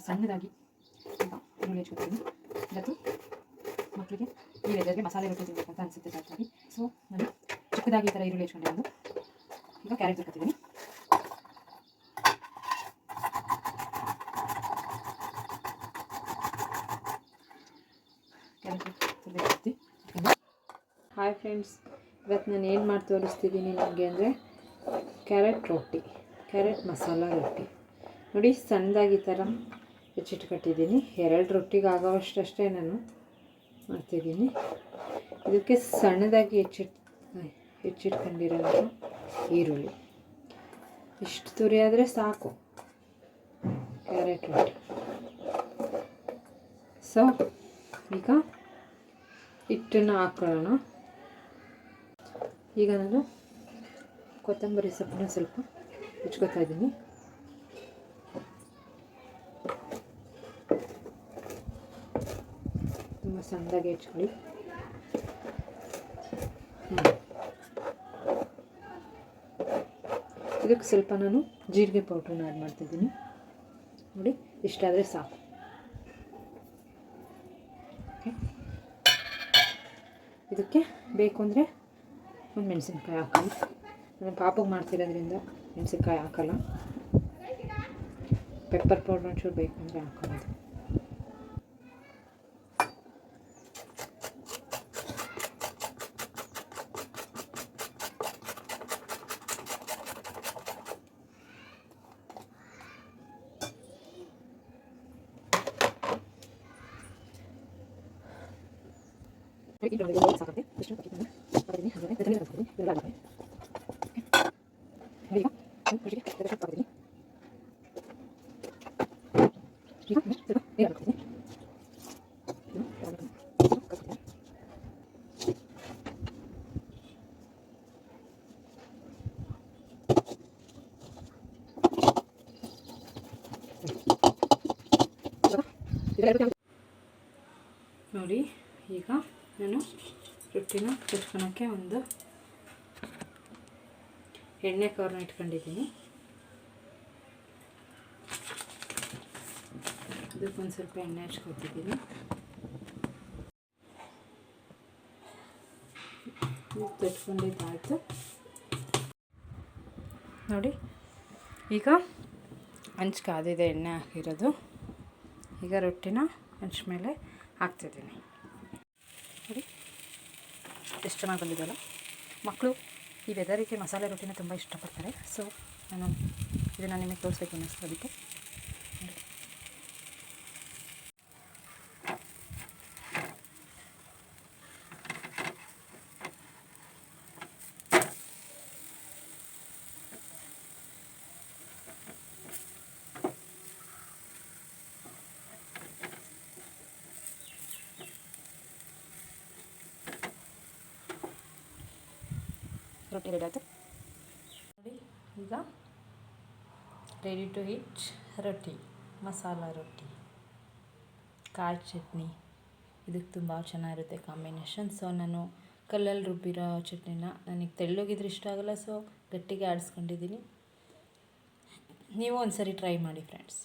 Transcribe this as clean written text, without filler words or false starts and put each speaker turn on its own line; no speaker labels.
ಸಣ್ಣದಾಗಿ ಈರುಳ್ಳಿ ಹಚ್ಕೊತೀನಿ. ಇವತ್ತು ಮಕ್ಕಳಿಗೆ ಈ ವೆದರ್ಗೆ ಮಸಾಲೆ ರೊಟ್ಟಿ ತಿನ್ನಬೇಕಂತ ಅನಿಸುತ್ತೆ ಜಾಸ್ತಿ. ಸೊ ನಾನು ಚಿಕ್ಕದಾಗಿ ಈ ಥರ ಈರುಳ್ಳಿ ಹಚ್ಕೊಂಡೆ. ಒಂದು ಈಗ ಕ್ಯಾರೆಟ್ ಹಾಕ್ತಿದ್ದೀನಿ. ಹಾಯ್ ಫ್ರೆಂಡ್ಸ್, ಇವತ್ತು ನಾನು ಏನು ಮಾಡಿ ತೋರಿಸ್ತಿದ್ದೀನಿ ನಿಮಗೆ ಅಂದರೆ ಕ್ಯಾರೆಟ್ ಮಸಾಲ ರೊಟ್ಟಿ ನೋಡಿ. ಸಣ್ಣದಾಗಿ ಈ ಥರ ಹೆಚ್ಚಿಟ್ಕೊಟ್ಟಿದ್ದೀನಿ. 2 ರೊಟ್ಟಿಗೆ ಆಗೋವಷ್ಟೇ ನಾನು ಮಾಡ್ತಿದ್ದೀನಿ. ಇದಕ್ಕೆ ಸಣ್ಣದಾಗಿ ಹೆಚ್ಚಿಟ್ಕೊಂಡಿರೋಂಥ ಈರುಳ್ಳಿ ಇಷ್ಟು ತುರಿ ಆದರೆ ಸಾಕು ಕ್ಯಾರೆಟ್ ರೊಟ್ಟಿ. ಸೊ ಈಗ ಹಿಟ್ಟನ್ನು ಹಾಕೊಳ್ಳೋಣ. ಈಗ ನಾನು ಕೊತ್ತಂಬರಿ ಸೊಪ್ಪನ್ನ ಸ್ವಲ್ಪ ಹೆಚ್ಕೊತಾ ಇದ್ದೀನಿ. ತುಂಬ ಸಣ್ಣದಾಗಿ ಹೆಚ್ಕೊಳ್ಳಿ. ಇದಕ್ಕೆ ಸ್ವಲ್ಪ ನಾನು ಜೀರಿಗೆ ಪೌಡ್ರನ್ನ ಆ್ಯಡ್ ಮಾಡ್ತಿದ್ದೀನಿ. ನೋಡಿ, ಇಷ್ಟಾದರೆ ಸಾಕು. ಇದಕ್ಕೆ ಬೇಕು ಅಂದರೆ ಒಂದು ಮೆಣಸಿನ್ಕಾಯಿ ಹಾಕೋಣ. ನಾನು ಪಾಪಗೆ ಮಾಡ್ತಿರೋದ್ರಿಂದ ಮೆಣಸಿನ್ಕಾಯಿ ಹಾಕೋಲ್ಲ. ಪೆಪ್ಪರ್ ಪೌಡ್ರ್ ಒಂಚೂರು ಬೇಕು ಅಂದರೆ ಹಾಕೋದು. ಸಾಕತ್ತೆ ಇಷ್ಟು ಹಾಕಿದ್ದೀನಿ. ಹಾಗೆ ಎಲ್ಲ ಆಗುತ್ತೆ. ಈಗ ರುಚಿಗೆ ಹಾಕ್ತೀನಿ. ಈಗ ನೀರು ಹಾಕ್ತೀನಿ. ನೋಡಿ, ಈಗ ನಾನು ರೊಟ್ಟಿನ ಚಟ್ಕೊಳಕ್ಕೆ ಒಂದು ಎಣ್ಣೆ ಕವರ್ನ ಇಟ್ಕೊಂಡಿದ್ದೀನಿ. ಇದಕ್ಕೊಂದು ಸ್ವಲ್ಪ ಎಣ್ಣೆ ಹಚ್ಕೊತಿದ್ದೀನಿ. ತಟ್ಕೊಂಡಿದ್ದಾಯಿತು. ನೋಡಿ, ಈಗ ಹಂಚು ಕಾದಿದೆ, ಎಣ್ಣೆ ಹಾಕಿರೋದು. ಈಗ ರೊಟ್ಟಿನ ಹಂಚ ಮೇಲೆ ಹಾಕ್ತಿದ್ದೀನಿ. ನೋಡಿ ಎಷ್ಟು ಚೆನ್ನಾಗಿ ಬಂದಿದೆಯಲ್ಲ. ಮಕ್ಕಳು ಈ ವೆದರಿಗೆ ಮಸಾಲೆ ರೊಟ್ಟಿನ ತುಂಬ ಇಷ್ಟಪಡ್ತಾರೆ. ಸೊ ನಾನು ಇದನ್ನು ನಿಮಗೆ ತೋರಿಸ್ಬೇಕು ಅನ್ನಿಸ್ತು, ಅದಕ್ಕೆ. ರೊಟ್ಟಿ ರೆಡಿ ಆಯಿತು. ನೋಡಿ, ಈಗ ರೆಡಿ ಟು ಈಟ್ ರೊಟ್ಟಿ, ಮಸಾಲ ರೊಟ್ಟಿ, ಖಾರ ಚಟ್ನಿ. ಇದಕ್ಕೆ ತುಂಬ ಚೆನ್ನಾಗಿರುತ್ತೆ ಕಾಂಬಿನೇಷನ್. ಸೊ ನಾನು ಕಲ್ಲಲ್ಲಿ ರುಬ್ಬಿರೋ ಚಟ್ನಿನ, ನನಗೆ ತೆಳ್ಳಗಿದ್ರೆ ಇಷ್ಟ ಆಗೋಲ್ಲ, ಸೊ ಗಟ್ಟಿಗೆ ಆಡಿಸ್ಕೊಂಡಿದ್ದೀನಿ. ನೀವು ಒಂದು ಸರಿ ಟ್ರೈ ಮಾಡಿ ಫ್ರೆಂಡ್ಸ್.